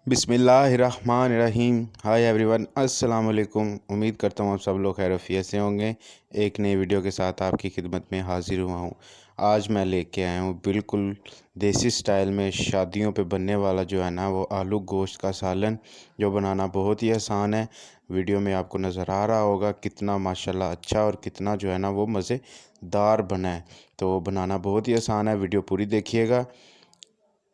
बिस्मिल्लाहिर्रहमानिर्रहीम। Hi everyone, अस्सलाम वालेकुम। उम्मीद करता हूँ आप सब लोग खैरियत से होंगे। एक नई वीडियो के साथ आपकी खिदमत में हाज़िर हुआ हूँ। आज मैं लेके आया हूँ बिल्कुल देसी स्टाइल में शादियों पे बनने वाला जो है ना वो आलू गोश्त का सालन, जो बनाना बहुत ही आसान है। वीडियो में आपको नज़र आ रहा होगा कितना माशाल्लाह अच्छा और कितना जो है ना वो मज़ेदार बना है। तो बनाना बहुत ही आसान है, वीडियो पूरी देखिएगा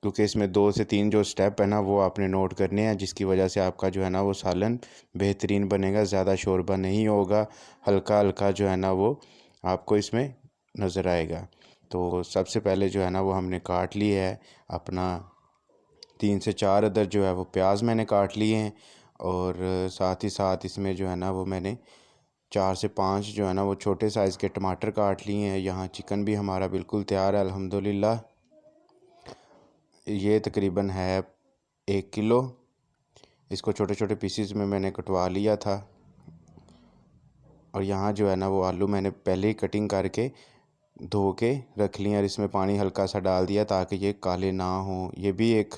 क्योंकि इसमें 2 से 3 जो स्टेप है ना वो आपने नोट करने हैं, जिसकी वजह से आपका जो है ना वो सालन बेहतरीन बनेगा। ज़्यादा शोरबा नहीं होगा, हल्का हल्का जो है ना वो आपको इसमें नज़र आएगा। तो सबसे पहले जो है ना वो हमने काट लिया है अपना 3 से 4 अदर जो है वो प्याज मैंने काट लिए हैं, और साथ ही साथ इसमें जो है ना वो मैंने 4 से 5 जो है ना वो छोटे साइज़ के टमाटर काट लिए हैं। यहाँ चिकन भी हमारा बिल्कुल तैयार है अल्हम्दुलिल्लाह। ये तकरीबन है 1 किलो। इसको छोटे छोटे पीसीज में मैंने कटवा लिया था। और यहाँ जो है ना वो आलू मैंने पहले ही कटिंग करके धो के रख लिए, और इसमें पानी हल्का सा डाल दिया ताकि ये काले ना हो। ये भी एक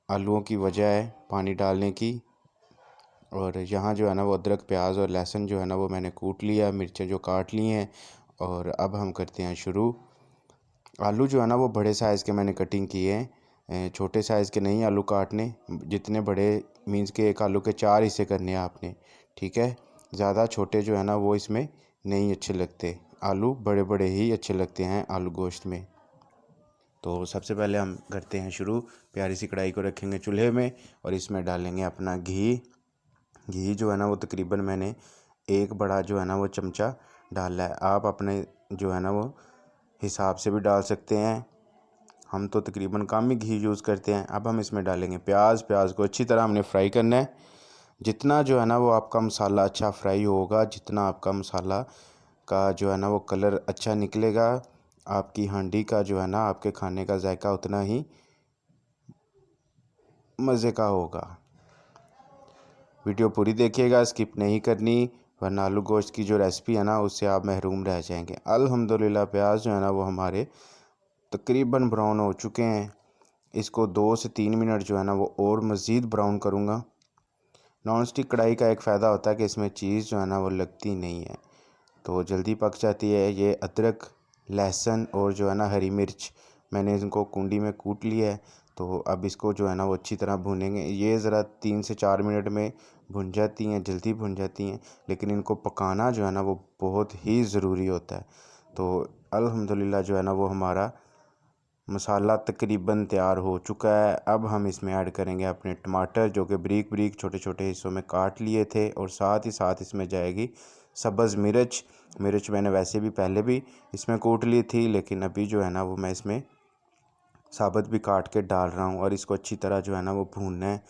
आलूओं की वजह है पानी डालने की। और यहाँ जो है ना वो अदरक, प्याज और लहसुन जो है ना वो मैंने कूट लिया, मिर्चें जो काट ली हैं। और अब हम करते हैं शुरू। आलू जो है ना वो बड़े साइज़ के मैंने कटिंग किए हैं, छोटे साइज़ के नहीं आलू काटने। जितने बड़े मीन्स के एक आलू के 4 हिस्से करने हैं आपने, ठीक है। ज़्यादा छोटे जो है ना वो इसमें नहीं अच्छे लगते, आलू बड़े बड़े ही अच्छे लगते हैं आलू गोश्त में। तो सबसे पहले हम करते हैं शुरू। प्यारी सी कढ़ाई को रखेंगे चूल्हे में और इसमें डालेंगे अपना घी। घी जो है ना वो तकरीबन मैंने एक बड़ा जो है ना वो चमचा डाला है। आप अपने जो है ना वो हिसाब से भी डाल सकते हैं, हम तो तकरीबन कम ही घी यूज़ करते हैं। अब हम इसमें डालेंगे प्याज। प्याज को अच्छी तरह हमने फ्राई करना है। जितना जो है ना वो आपका मसाला अच्छा फ्राई होगा, जितना आपका मसाला का जो है ना वो कलर अच्छा निकलेगा, आपकी हांडी का जो है ना आपके खाने का जायका उतना ही मज़े का होगा। वीडियो पूरी देखिएगा, स्किप नहीं करनी, वरना आलू गोश्त की जो रेसिपी है ना उससे आप महरूम रह जाएंगे। अल्हम्दुलिल्लाह प्याज जो है ना वो हमारे तकरीबन ब्राउन हो चुके हैं। इसको 2 से 3 मिनट जो है ना वो और मज़ीद ब्राउन करूँगा। नॉन स्टिक कढ़ाई का एक फ़ायदा होता है कि इसमें चीज़ जो है ना वो लगती नहीं है, तो जल्दी पक जाती है। ये अदरक, लहसुन और जो है ना हरी मिर्च मैंने इनको कुंडी में कूट लिया है। तो अब इसको जो है ना वो अच्छी तरह भूनेंगे। ये ज़रा 3 से 4 मिनट में भुन जाती हैं, जल्दी भुन जाती हैं, लेकिन इनको पकाना जो है ना वो बहुत ही ज़रूरी होता है। तो अल्हम्दुलिल्लाह जो है ना वो हमारा मसाला तकरीबन तैयार हो चुका है। अब हम इसमें ऐड करेंगे अपने टमाटर, जो कि बारीक बारीक छोटे छोटे हिस्सों में काट लिए थे, और साथ ही साथ इसमें जाएगी सब्ज़ मिर्च। मिर्च मैंने वैसे भी पहले भी इसमें कूट ली थी, लेकिन अभी जो है ना वो मैं इसमें साबुत भी काट के डाल रहा हूँ, और इसको अच्छी तरह जो है ना वो भूनना है।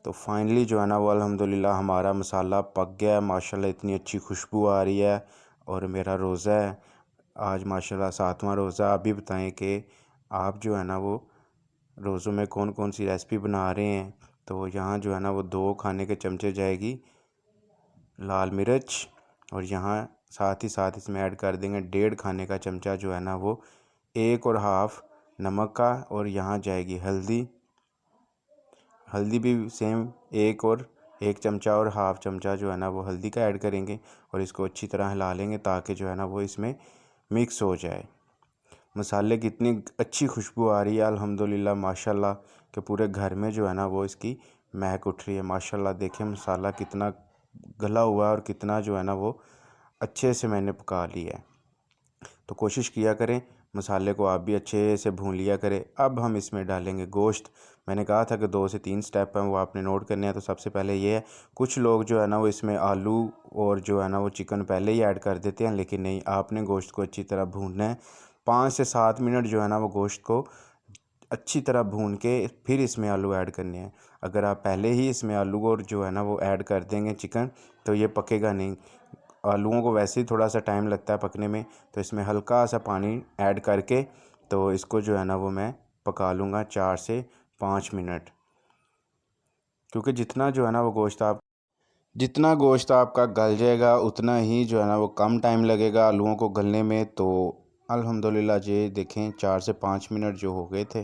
तो फाइनली जो है ना वो अल्हम्दुलिल्लाह हमारा मसाला पक गया है। माशाल्लाह इतनी अच्छी खुशबू आ रही है। और मेरा रोज़ा है आज, माशाल्लाह 7वां रोज़ा। आप भी बताएं कि आप जो है ना वो रोज़ों में कौन कौन सी रेसिपी बना रहे हैं। तो यहाँ जो है ना वो 2 खाने के चमचे जाएगी लाल मिर्च, और यहाँ साथ ही साथ इसमें ऐड कर देंगे 1.5 खाने का चमचा जो है ना वो 1 और हाफ़ नमक का। और यहाँ जाएगी हल्दी। हल्दी भी सेम 1 चमचा और हाफ़ चमचा जो है ना वो हल्दी का ऐड करेंगे, और इसको अच्छी तरह हिला लेंगे ताकि जो है ना वो इसमें मिक्स हो जाए। मसाले की इतनी अच्छी खुशबू आ रही है अल्हम्दुलिल्लाह माशाल्लाह, कि पूरे घर में जो है ना वो इसकी महक उठ रही है। माशाल्लाह देखिए मसाला कितना गला हुआ है और कितना जो है ना वो अच्छे से मैंने पका लिया है। तो कोशिश किया करें मसाले को आप भी अच्छे से भून लिया करें। अब हम इसमें डालेंगे गोश्त। मैंने कहा था कि 2 से 3 स्टेप हैं वो आपने नोट करने हैं। तो सबसे पहले ये है, कुछ लोग जो है ना वो इसमें आलू और जो है ना वो चिकन पहले ही ऐड कर देते हैं, लेकिन नहीं, आपने गोश्त को अच्छी तरह भूनना है। 5 से 7 मिनट जो है ना वो गोश्त को अच्छी तरह भून के फिर इसमें आलू ऐड करने हैं। अगर आप पहले ही इसमें आलू और जो है ना वो ऐड कर देंगे चिकन, तो ये पकेगा नहीं। आलूओं को वैसे ही थोड़ा सा टाइम लगता है पकने में, तो इसमें हल्का सा पानी ऐड करके तो इसको जो है ना वो मैं पका लूँगा 4 से 5 मिनट। क्योंकि जितना गोश्त आपका गल जाएगा उतना ही जो है ना वो कम टाइम लगेगा आलूओं को गलने में। तो अल्हम्दुलिल्लाह ये देखें 4 से 5 मिनट जो हो गए थे,